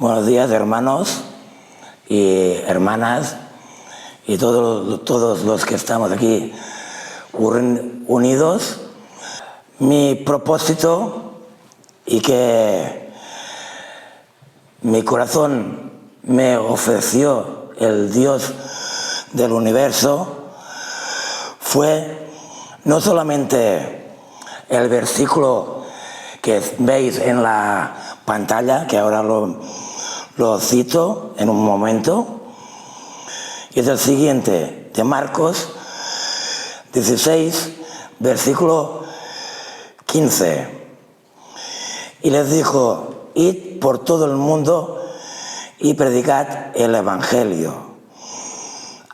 Buenos días, hermanos y hermanas y todos los que estamos aquí unidos. Mi propósito y que mi corazón me ofreció el Dios del universo fue no solamente el versículo que veis en la pantalla, que ahora lo cito en un momento, y es el siguiente, de Marcos 16, versículo 15. Y les dijo: id por todo el mundo y predicad el Evangelio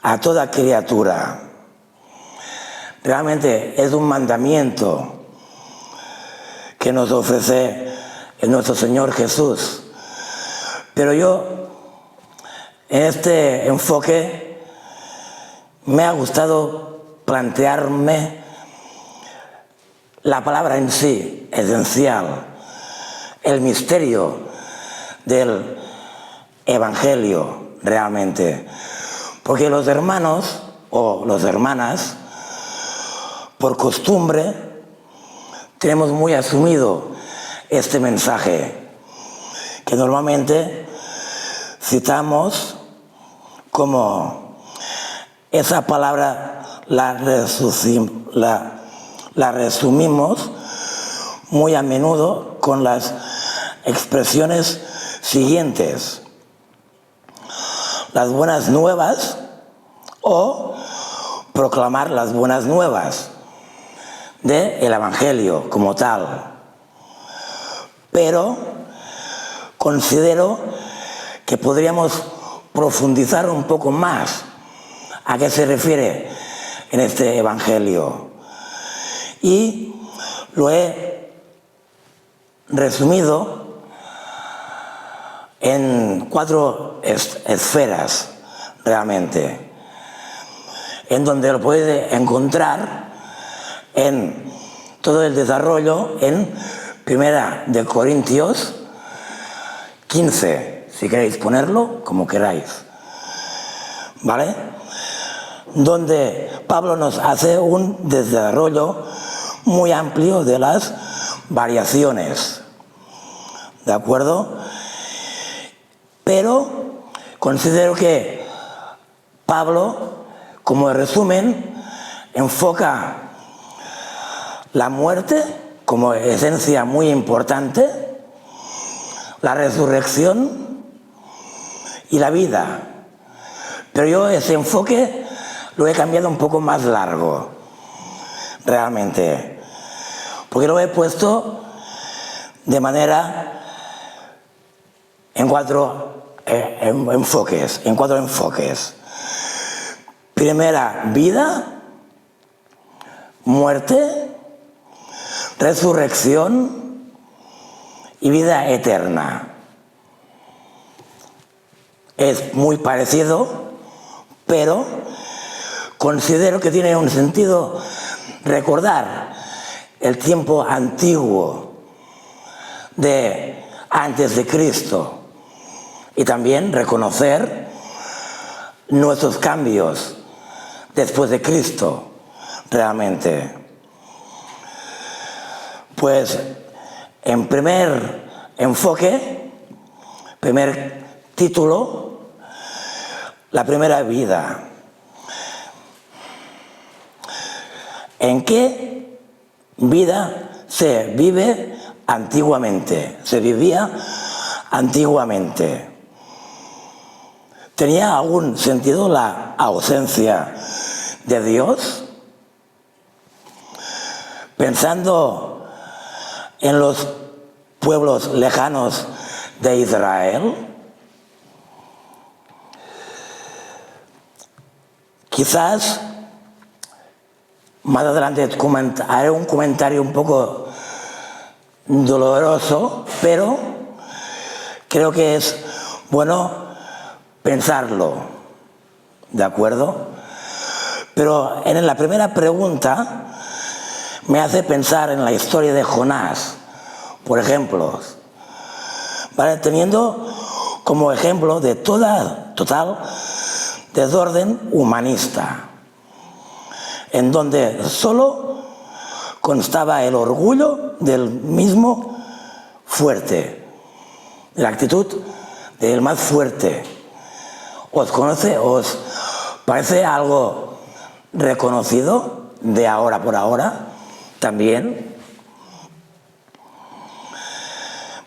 a toda criatura. Realmente es un mandamiento que nos ofrece nuestro Señor Jesús. Pero yo, en este enfoque, me ha gustado plantearme la palabra en sí, esencial, el misterio del Evangelio realmente. Porque los hermanos o las hermanas, por costumbre, tenemos muy asumido este mensaje, que normalmente citamos como esa palabra la resumimos muy a menudo con las expresiones siguientes: las buenas nuevas o proclamar las buenas nuevas del Evangelio como tal. Pero considero que podríamos profundizar un poco más a qué se refiere en este Evangelio. Y lo he resumido en 4 esferas realmente, en donde lo puede encontrar en todo el desarrollo en Primera de Corintios 15, si queréis ponerlo como queráis, ¿vale? Donde Pablo nos hace un desarrollo muy amplio de las variaciones, ¿de acuerdo? Pero considero que Pablo, como resumen, enfoca la muerte como esencia muy importante, la resurrección y la vida. Pero yo ese enfoque lo he cambiado un poco más largo, realmente, porque lo he puesto de manera en cuatro enfoques. Primera, vida, muerte, resurrección y vida eterna. Es muy parecido, pero considero que tiene un sentido recordar el tiempo antiguo de antes de Cristo y también reconocer nuestros cambios después de Cristo realmente. Pues en primer enfoque, primer título, la primera vida. ¿En qué vida se vive antiguamente? Se vivía antiguamente. ¿Tenía algún sentido la ausencia de Dios? Pensando en los pueblos lejanos de Israel, quizás más adelante haré un comentario un poco doloroso, pero creo que es bueno pensarlo, ¿de acuerdo? Pero en la primera pregunta me hace pensar en la historia de Jonás, por ejemplo, ¿vale? Teniendo como ejemplo de total desorden humanista, en donde solo constaba el orgullo del mismo fuerte, la actitud del más fuerte. ¿Os parece algo reconocido de ahora por ahora también?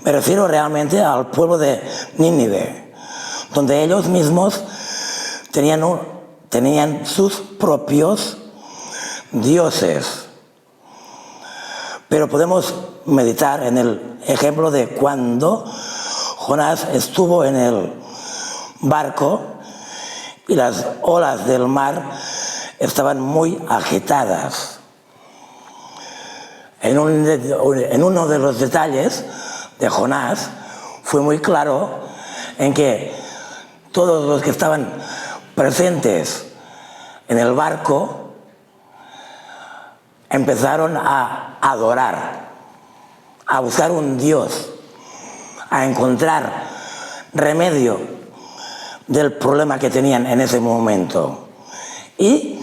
Me refiero realmente al pueblo de Nínive, donde ellos mismos tenían sus propios dioses. Pero podemos meditar en el ejemplo de cuando Jonás estuvo en el barco y las olas del mar estaban muy agitadas. En uno de los detalles de Jonás fue muy claro en que todos los que estaban presentes en el barco empezaron a adorar, a buscar un Dios, a encontrar remedio del problema que tenían en ese momento. Y,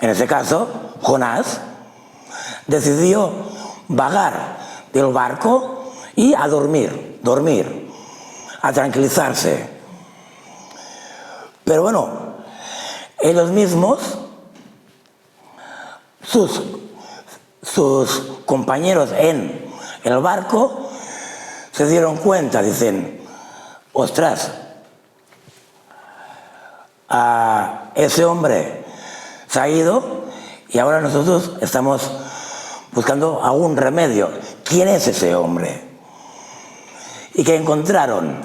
en ese caso, Jonás decidió bajar del barco y a dormir, a tranquilizarse. Pero bueno, ellos mismos, sus compañeros en el barco, se dieron cuenta, dicen, ostras, ese hombre se ha ido y ahora nosotros estamos buscando algún remedio. ¿Quién es ese hombre? Y que encontraron,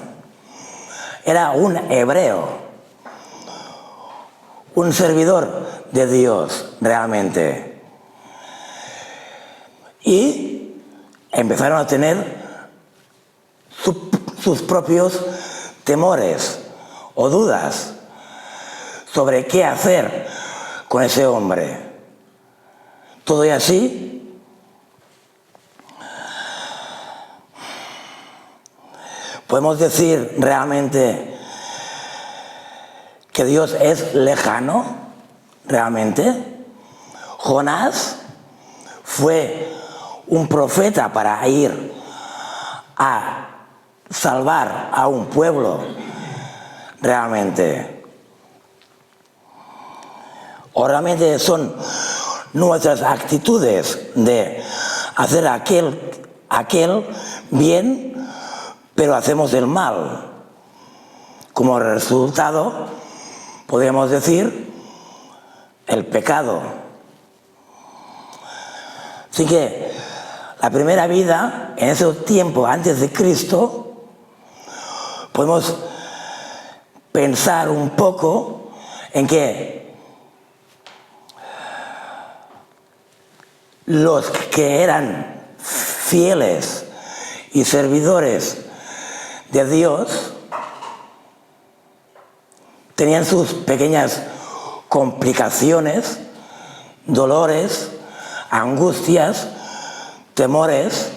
era un hebreo, un servidor de Dios realmente. Y empezaron a tener sus propios temores o dudas sobre qué hacer con ese hombre. Todo y así, podemos decir realmente que Dios es lejano, realmente. Jonás fue un profeta para ir a salvar a un pueblo, realmente. O realmente son nuestras actitudes de hacer aquel bien, pero hacemos el mal. Como resultado, podríamos decir, el pecado. Así que la primera vida, en ese tiempo antes de Cristo, podemos pensar un poco en que los que eran fieles y servidores de Dios tenían sus pequeñas complicaciones, dolores, angustias, temores,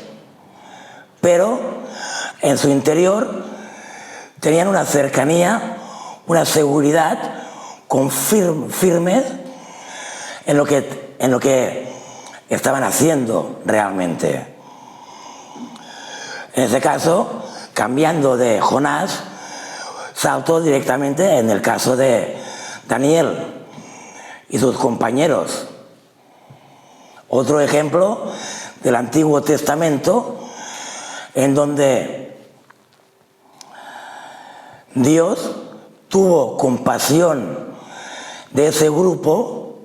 pero en su interior tenían una cercanía, una seguridad firme en lo que estaban haciendo realmente. En este caso, cambiando de Jonás, saltó directamente en el caso de Daniel y sus compañeros. Otro ejemplo del Antiguo Testamento, en donde Dios tuvo compasión de ese grupo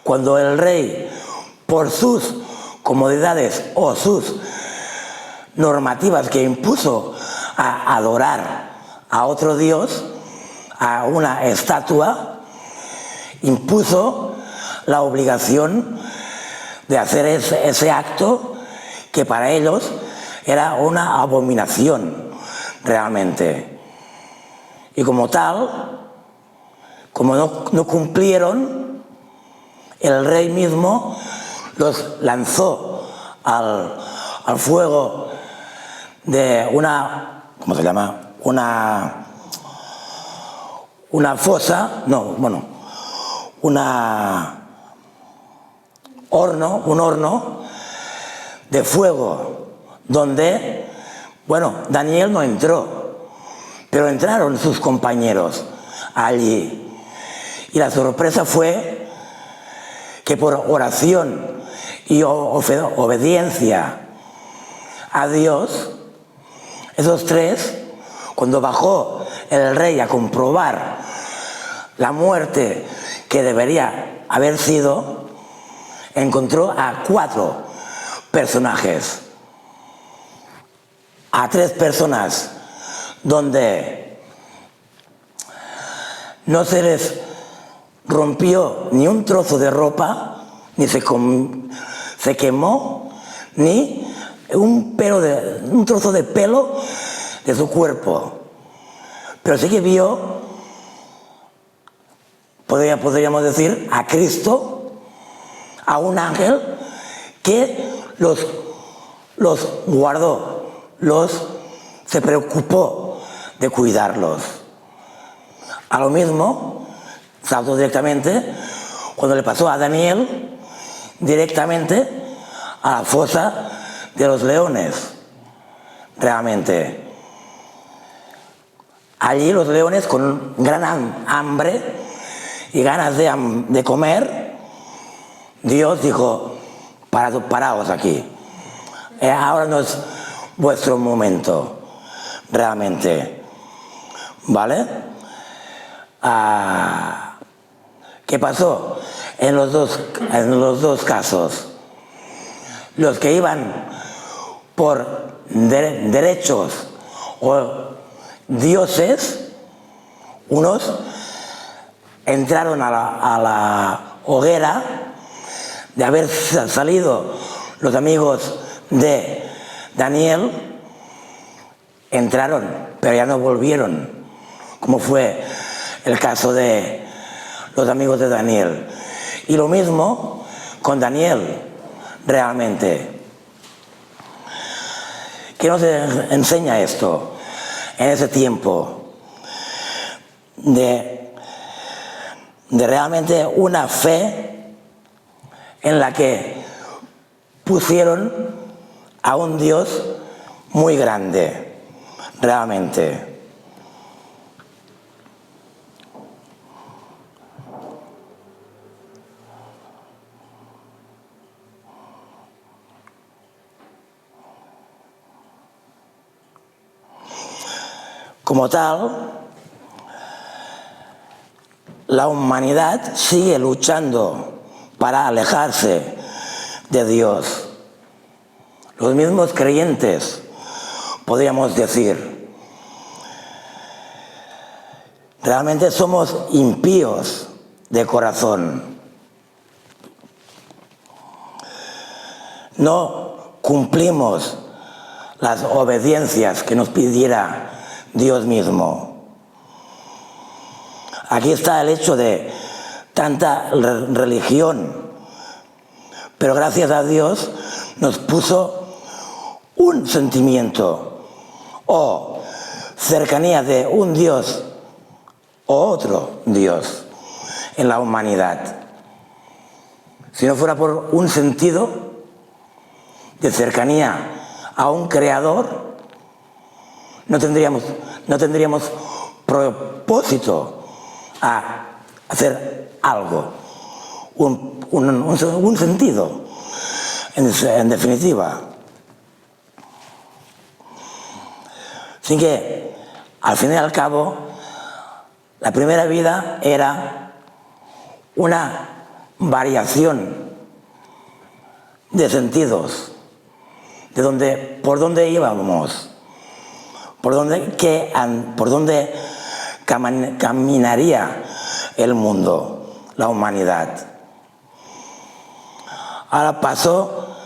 cuando el rey, por sus comodidades o sus normativas que impuso a adorar a otro Dios, a una estatua, impuso la obligación de hacer ese acto que para ellos era una abominación realmente. Y como tal, como no cumplieron, el rey mismo los lanzó al fuego de una, ¿cómo se llama? Una una fosa, no, bueno, un horno de fuego, donde, bueno, Daniel no entró, pero entraron sus compañeros allí. Y la sorpresa fue que por oración y obediencia a Dios, esos tres, cuando bajó el rey a comprobar la muerte que debería haber sido, encontró a 4 personajes, a 3 personas donde no se les rompió ni un trozo de ropa, ni se quemó, ni un trozo de pelo de su cuerpo. Pero sí que vio, podríamos decir, a Cristo, a un ángel que los guardó, se preocupó de cuidarlos. A lo mismo, saltó directamente, cuando le pasó a Daniel, directamente a la fosa de los leones. Realmente. Allí los leones, con gran hambre y ganas de comer, Dios dijo: paraos aquí. Ahora no es vuestro momento, realmente. ¿Vale? ¿Qué pasó en los dos casos? Los que iban por derechos o dioses, unos entraron a la hoguera de haber salido los amigos de Daniel, entraron, pero ya no volvieron, como fue el caso de los amigos de Daniel. Y lo mismo con Daniel, realmente. ¿Qué nos enseña esto en ese tiempo? De realmente una fe en la que pusieron a un Dios muy grande, realmente. Como tal, la humanidad sigue luchando para alejarse de Dios. Los mismos creyentes, podríamos decir, realmente somos impíos de corazón. No cumplimos las obediencias que nos pidiera Dios mismo. Aquí está el hecho de tanta religión, pero gracias a Dios nos puso un sentimiento o cercanía de un Dios o otro Dios en la humanidad. Si no fuera por un sentido de cercanía a un creador, no tendríamos propósito a hacer algo, un sentido, en definitiva. Así que, al fin y al cabo, la primera vida era una variación de sentidos, por dónde íbamos, por dónde caminaría el mundo, la humanidad. Ahora pasó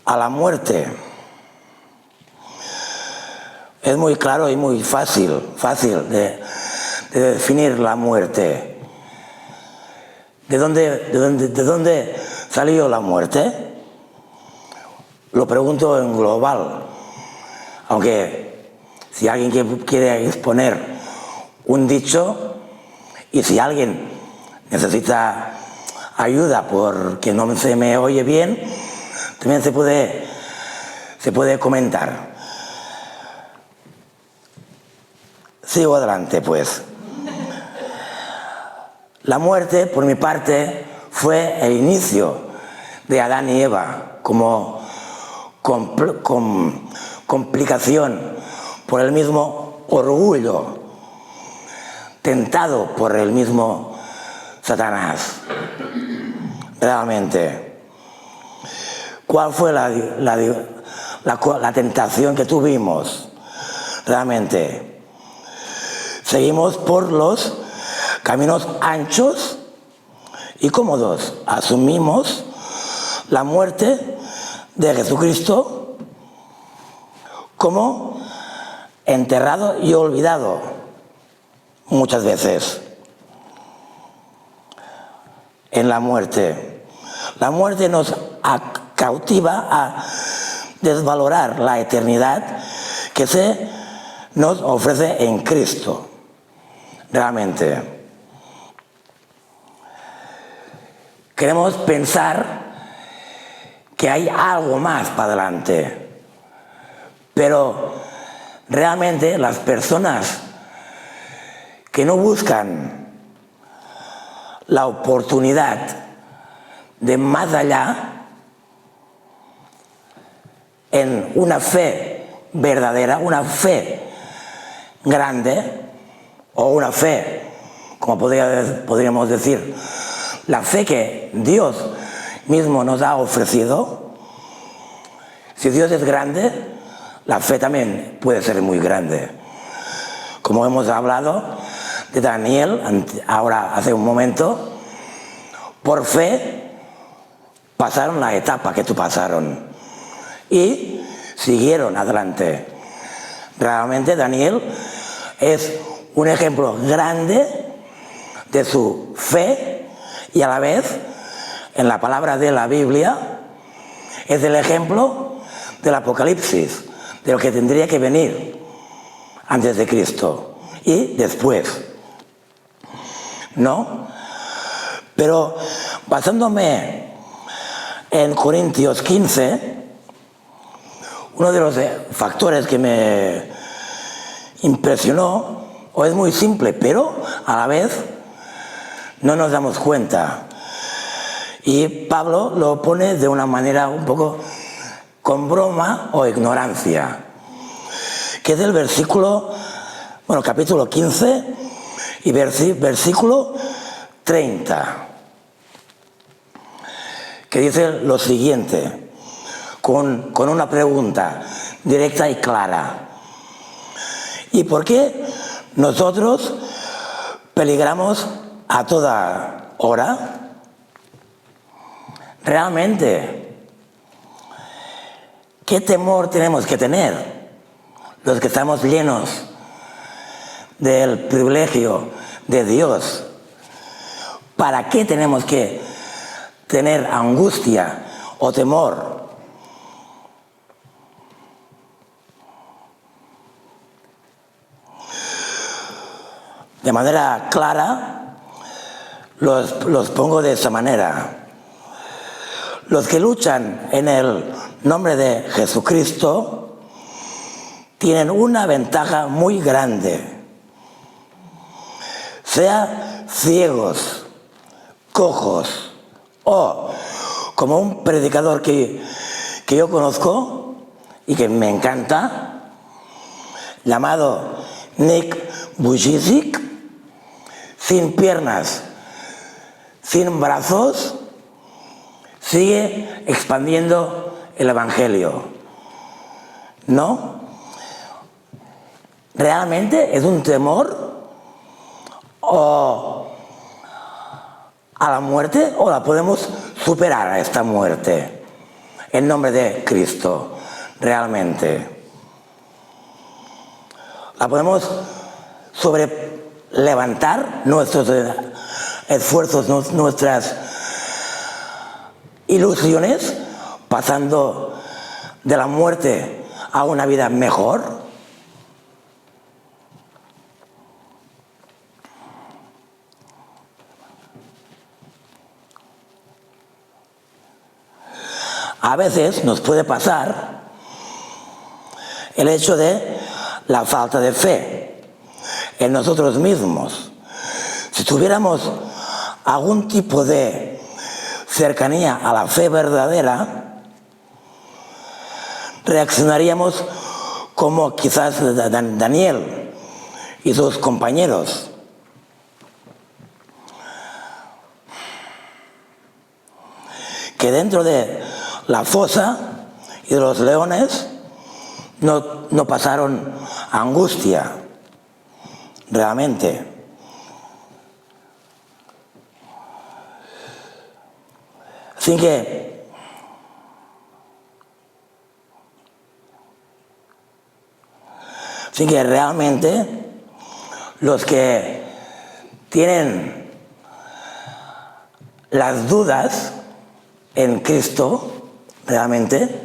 a la muerte. Es muy claro y muy fácil de definir la muerte. ¿De dónde salió la muerte? Lo pregunto en global, aunque si alguien quiere exponer un dicho, y si alguien necesita ayuda porque no se me oye bien, también se puede comentar. Sigo adelante, pues. La muerte, por mi parte, fue el inicio de Adán y Eva como complicación por el mismo orgullo, tentado por el mismo Satanás. Realmente, ¿cuál fue la tentación que tuvimos? Realmente, seguimos por los caminos anchos y cómodos. Asumimos la muerte de Jesucristo como enterrado y olvidado muchas veces. En la muerte nos cautiva a desvalorar la eternidad que se nos ofrece en Cristo. Realmente. Queremos pensar que hay algo más para adelante, pero realmente las personas que no buscan la oportunidad de más allá en una fe verdadera, una fe grande, o una fe, como podríamos decir, la fe que Dios mismo nos ha ofrecido. Si Dios es grande, la fe también puede ser muy grande. Como hemos hablado de Daniel ahora hace un momento, por fe pasaron la etapa que tú pasaron y siguieron adelante. Realmente Daniel es un ejemplo grande de su fe y a la vez, en la palabra de la Biblia, es el ejemplo del Apocalipsis, de lo que tendría que venir antes de Cristo y después. ¿No? Pero basándome en Corintios 15, uno de los factores que me impresionó, o es muy simple, pero a la vez no nos damos cuenta. Y Pablo lo pone de una manera un poco con broma o ignorancia, que es el capítulo 15 y versículo 30, que dice lo siguiente, con una pregunta directa y clara. ¿Y por qué nosotros peligramos a toda hora? Realmente, ¿qué temor tenemos que tener los que estamos llenos del privilegio de Dios? ¿Para qué tenemos que tener angustia o temor? De manera clara, los pongo de esa manera. Los que luchan en el nombre de Jesucristo tienen una ventaja muy grande. Sea ciegos, cojos o como un predicador que yo conozco y que me encanta, llamado Nick Vujicic, sin piernas, sin brazos, sigue expandiendo el Evangelio. ¿No? ¿Realmente es un temor o a la muerte, o la podemos superar a esta muerte en nombre de Cristo? Realmente la podemos levantar nuestros esfuerzos, nuestras ilusiones, pasando de la muerte a una vida mejor. a veces nos puede pasar el hecho de la falta de fe en nosotros mismos. Si tuviéramos algún tipo de cercanía a la fe verdadera, reaccionaríamos como quizás Daniel y sus compañeros. Que dentro de la fosa y de los leones no pasaron angustia, realmente. Así que realmente los que tienen las dudas en Cristo, realmente,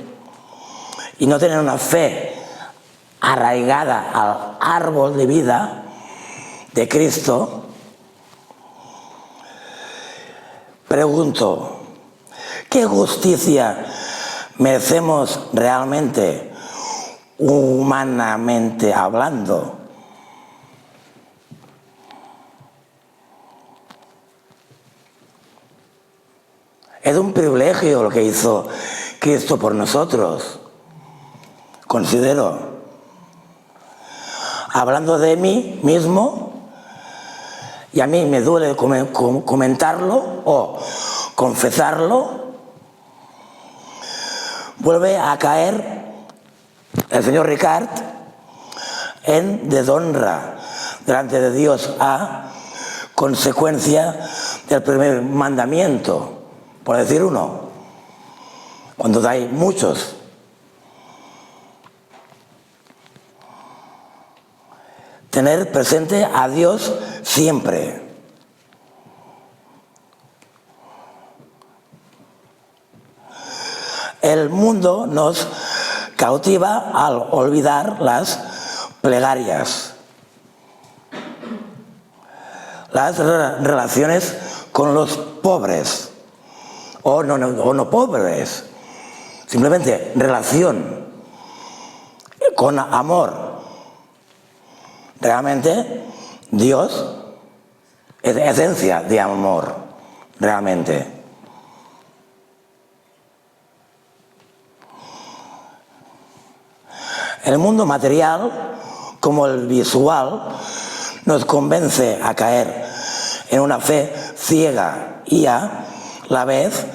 y no tienen una fe arraigada al árbol de vida de Cristo, pregunto, ¿qué justicia merecemos realmente, humanamente hablando? Es un privilegio lo que hizo Cristo por nosotros, considero. Hablando de mí mismo, y a mí me duele comentarlo o confesarlo, vuelve a caer el señor Ricard en deshonra delante de Dios a consecuencia del primer mandamiento, por decir uno, cuando hay muchos. Tener presente a Dios siempre. El mundo nos cautiva al olvidar las plegarias, las relaciones con los pobres, o no pobres, simplemente relación con amor. Realmente Dios es esencia de amor, realmente. El mundo material, como el visual, nos convence a caer en una fe ciega y a la vez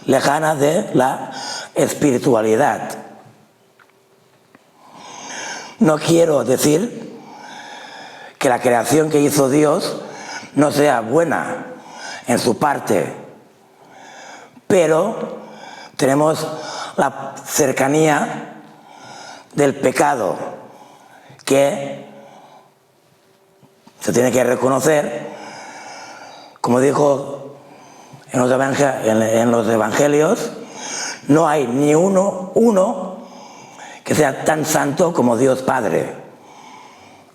lejana de la espiritualidad. No quiero decir que la creación que hizo Dios no sea buena en su parte, pero tenemos la cercanía del pecado que se tiene que reconocer, como dijo en los evangelios, no hay ni uno que sea tan santo como Dios Padre,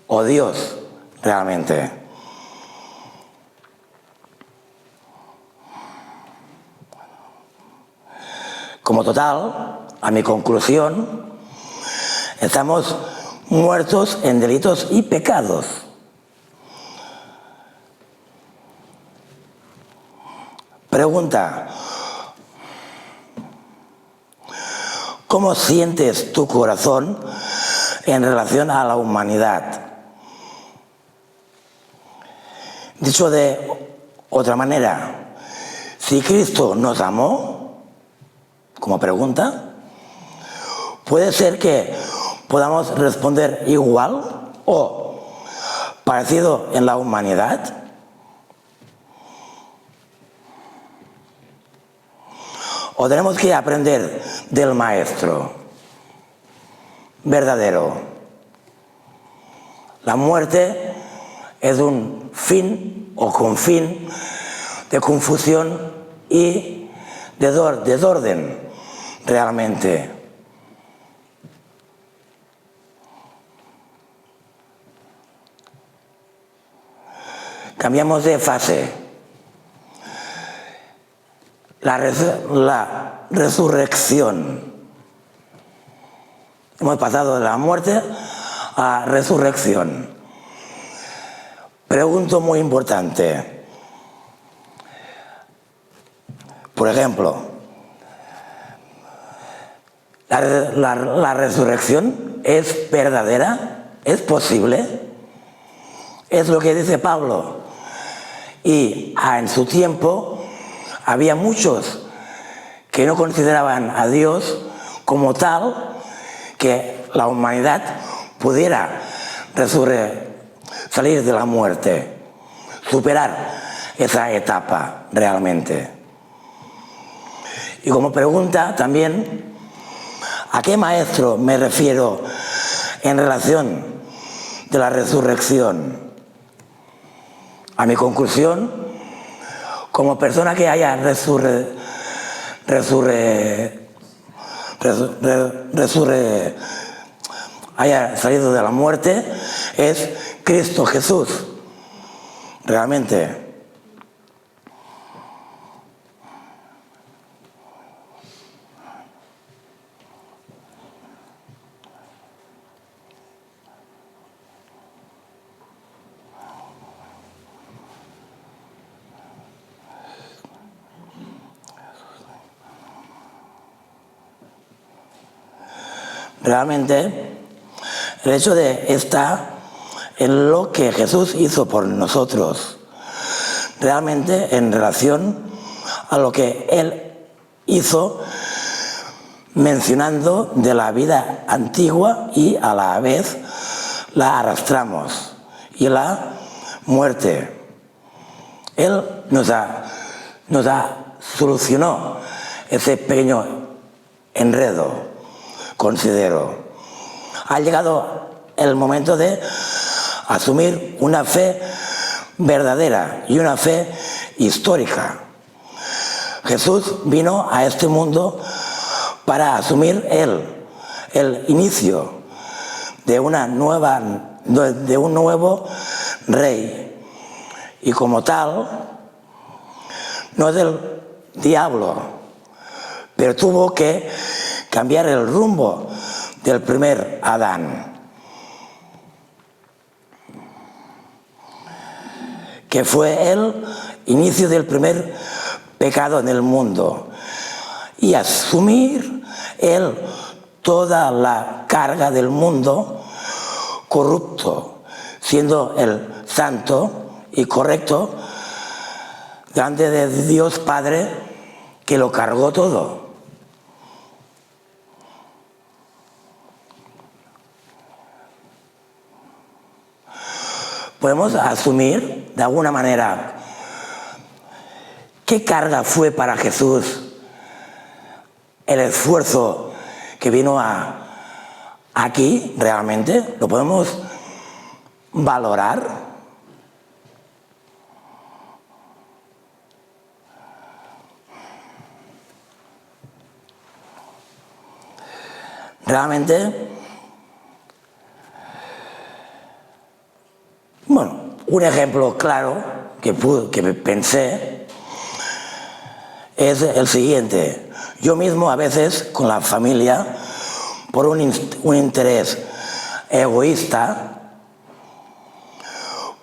o Dios realmente. Como total, a mi conclusión, estamos muertos en delitos y pecados. Pregunta: ¿cómo sientes tu corazón en relación a la humanidad? Dicho de otra manera, si Cristo nos amó, como pregunta, puede ser que podamos responder igual o parecido en la humanidad. O tenemos que aprender del Maestro verdadero. La muerte es un fin o confín de confusión y de desorden, realmente. Cambiamos de fase. la resurrección. Hemos pasado de la muerte a resurrección. Pregunta muy importante. Por ejemplo, ¿la resurrección es verdadera? ¿Es posible? Es lo que dice Pablo. Y en su tiempo había muchos que no consideraban a Dios como tal que la humanidad pudiera salir de la muerte, superar esa etapa realmente. Y como pregunta también, ¿a qué maestro me refiero en relación de la resurrección? A mi conclusión, como persona que haya haya salido de la muerte, es Cristo Jesús, realmente. Realmente, el hecho de estar en lo que Jesús hizo por nosotros, realmente en relación a lo que Él hizo, mencionando de la vida antigua y a la vez la arrastramos, y la muerte. Él nos solucionó ese pequeño enredo, considero. Ha llegado el momento de asumir una fe verdadera y una fe histórica. Jesús vino a este mundo para asumir el inicio de un nuevo rey. Y como tal, no es del diablo, pero tuvo que cambiar el rumbo del primer Adán, que fue el inicio del primer pecado en el mundo, y asumir él toda la carga del mundo corrupto, siendo el santo y correcto delante de Dios Padre, que lo cargó todo. Podemos asumir de alguna manera qué carga fue para Jesús el esfuerzo que vino aquí realmente. ¿Lo podemos valorar? Realmente, bueno, un ejemplo claro que pensé es el siguiente. Yo mismo a veces con la familia, por un interés egoísta,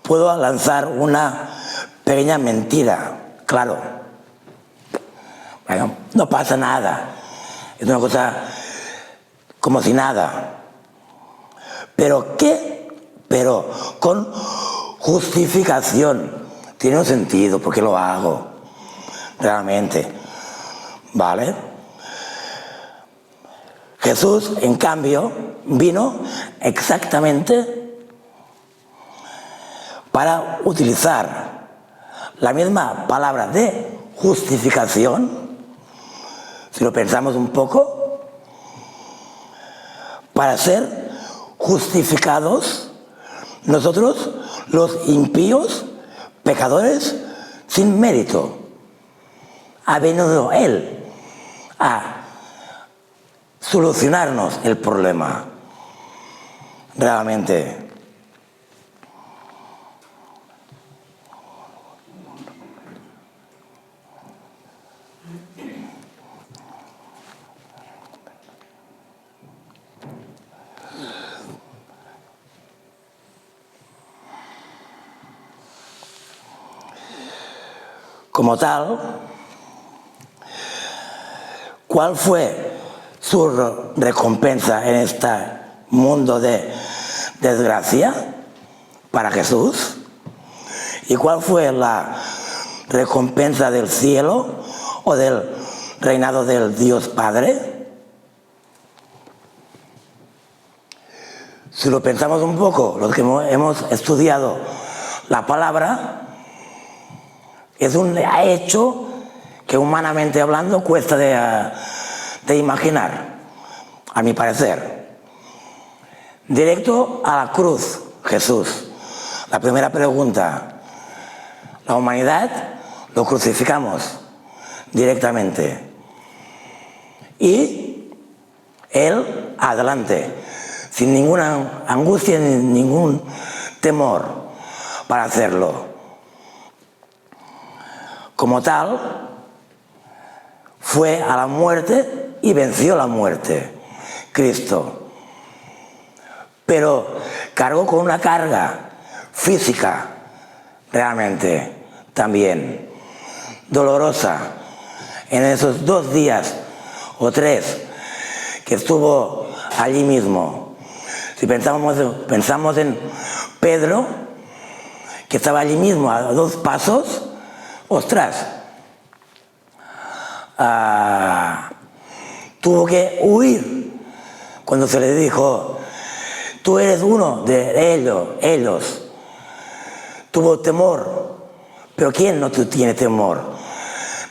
puedo lanzar una pequeña mentira. Claro, bueno, no pasa nada, es una cosa como si nada. ¿Pero qué? Pero con justificación. Tiene un sentido porque lo hago, realmente. ¿Vale? Jesús, en cambio, vino exactamente para utilizar la misma palabra de justificación, si lo pensamos un poco, para ser justificados nosotros, los impíos, pecadores, sin mérito. Ha venido Él a solucionarnos el problema, realmente. Como tal, ¿cuál fue su recompensa en este mundo de desgracia para Jesús? ¿Y cuál fue la recompensa del cielo o del reinado del Dios Padre? Si lo pensamos un poco, los que hemos estudiado la palabra, es un hecho que humanamente hablando cuesta de imaginar, a mi parecer. Directo a la cruz, Jesús. La primera pregunta, la humanidad lo crucificamos directamente. Y Él adelante, sin ninguna angustia ni ningún temor para hacerlo. Como tal, fue a la muerte y venció la muerte, Cristo. Pero cargó con una carga física, realmente, también, dolorosa, en esos 2 días o 3 que estuvo allí mismo. Si pensamos en Pedro, que estaba allí mismo a 2 pasos, ostras, tuvo que huir cuando se le dijo, tú eres uno de ellos. Tuvo temor, pero ¿quién no tiene temor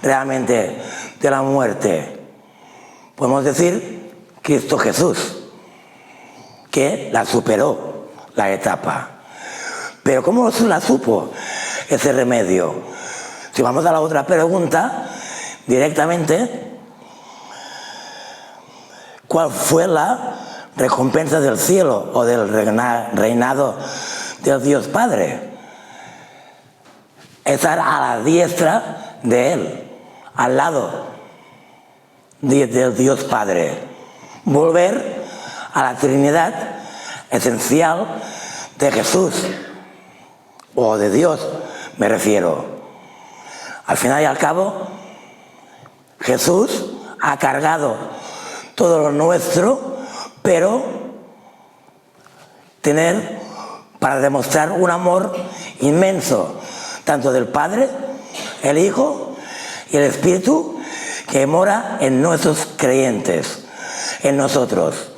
realmente de la muerte? Podemos decir Cristo Jesús, que la superó la etapa. Pero ¿cómo la supo ese remedio? Si vamos a la otra pregunta, directamente, ¿cuál fue la recompensa del cielo o del reinado del Dios Padre? Estar a la diestra de Él, al lado del Dios Padre. Volver a la Trinidad esencial de Jesús, o de Dios, me refiero. Al final y al cabo, Jesús ha cargado todo lo nuestro, pero para demostrar un amor inmenso, tanto del Padre, el Hijo y el Espíritu, que mora en nuestros creyentes, en nosotros.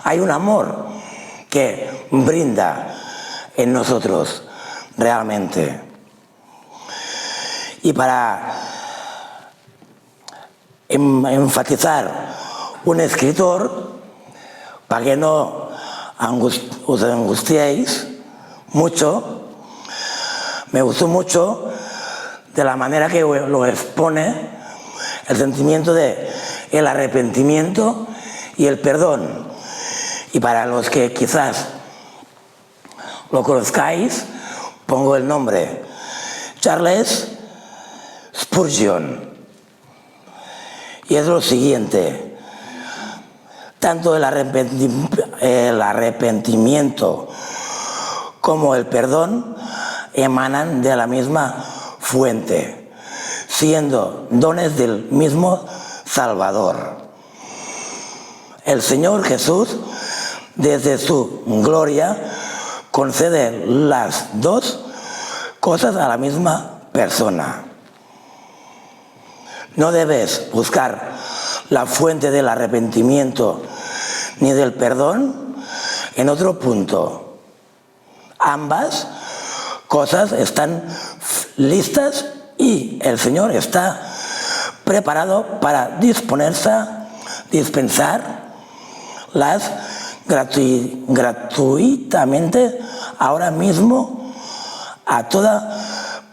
Hay un amor que brinda en nosotros realmente. Y para enfatizar un escritor, para que no os angustiéis mucho, me gustó mucho de la manera que lo expone el sentimiento de el arrepentimiento y el perdón. Y para los que quizás lo conozcáis, pongo el nombre, Charles Spurgeon. Y es lo siguiente: tanto el arrepentimiento como el perdón emanan de la misma fuente, siendo dones del mismo Salvador. El Señor Jesús, desde su gloria, concede las 2 cosas a la misma persona. No debes buscar la fuente del arrepentimiento ni del perdón en otro punto. Ambas cosas están listas y el Señor está preparado para dispensar las gratuitamente ahora mismo a toda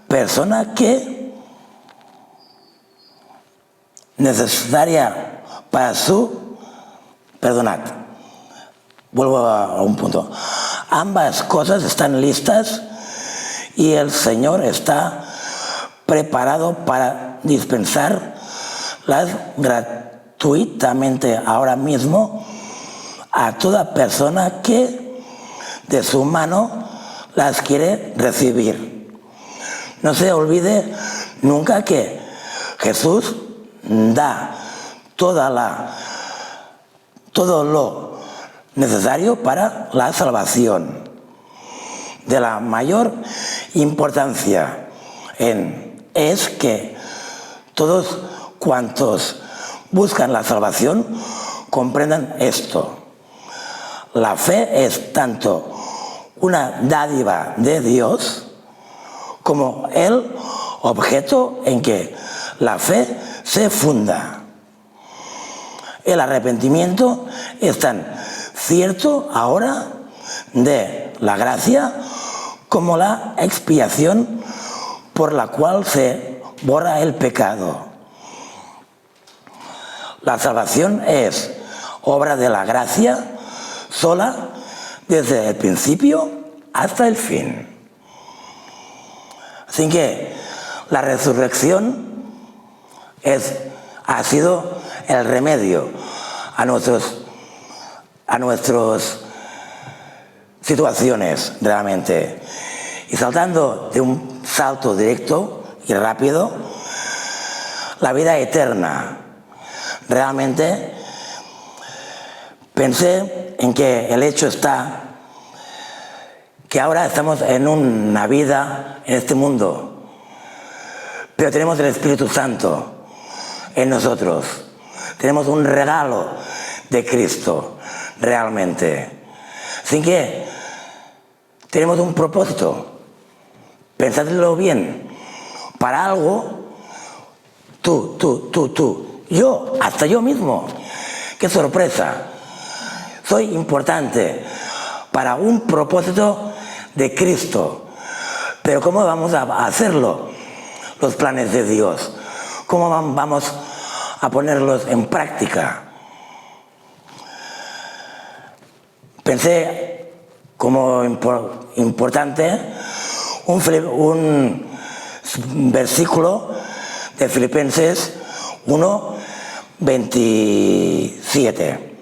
persona que necesaria para su perdonad. Vuelvo a un punto. Ambas cosas están listas y el Señor está preparado para dispensar las gratuitamente ahora mismo a toda persona que de su mano las quiere recibir. No se olvide nunca que Jesús da todo lo necesario para la salvación. De la mayor importancia es que todos cuantos buscan la salvación comprendan esto. La fe es tanto una dádiva de Dios como el objeto en que la fe se funda. El arrepentimiento es tan cierto ahora de la gracia como la expiación por la cual se borra el pecado. La salvación es obra de la gracia sola desde el principio hasta el fin. Así que la resurrección ha sido el remedio a nuestras situaciones realmente. Y saltando de un salto directo y rápido, la vida eterna. Realmente pensé en que el hecho está que ahora estamos en una vida en este mundo, pero tenemos el Espíritu Santo en nosotros. Tenemos un regalo de Cristo, realmente. Así que tenemos un propósito. Pensadlo bien. Para algo, tú, yo, hasta yo mismo. ¡Qué sorpresa! Soy importante para un propósito de Cristo. Pero ¿cómo vamos a hacerlo? Los planes de Dios. ¿Cómo vamos a ponerlos en práctica? Pensé como importante un versículo de Filipenses 1:27.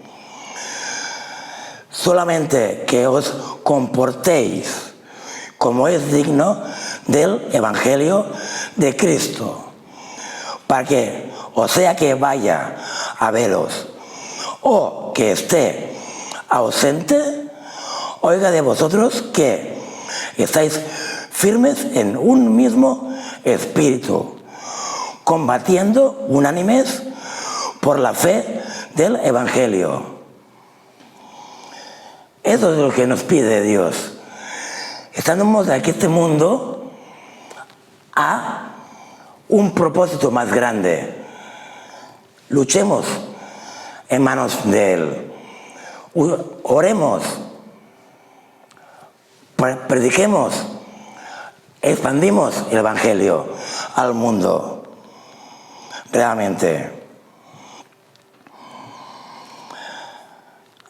Solamente que os comportéis como es digno del Evangelio de Cristo, para que, o sea que vaya a veros o que esté ausente, oiga de vosotros que estáis firmes en un mismo espíritu, combatiendo unánimes por la fe del Evangelio. Eso es lo que nos pide Dios. Estamos aquí en este mundo a un propósito más grande. Luchemos en manos de Él. Oremos, prediquemos, expandimos el Evangelio al mundo, realmente.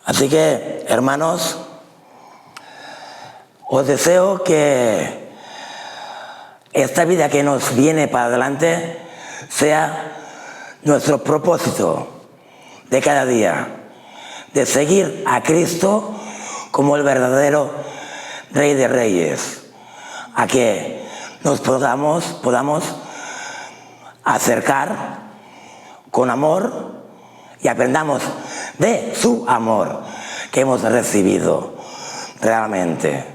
Así que, hermanos, os deseo que esta vida que nos viene para adelante sea nuestro propósito de cada día, de seguir a Cristo como el verdadero Rey de Reyes, a que nos podamos acercar con amor y aprendamos de su amor que hemos recibido realmente.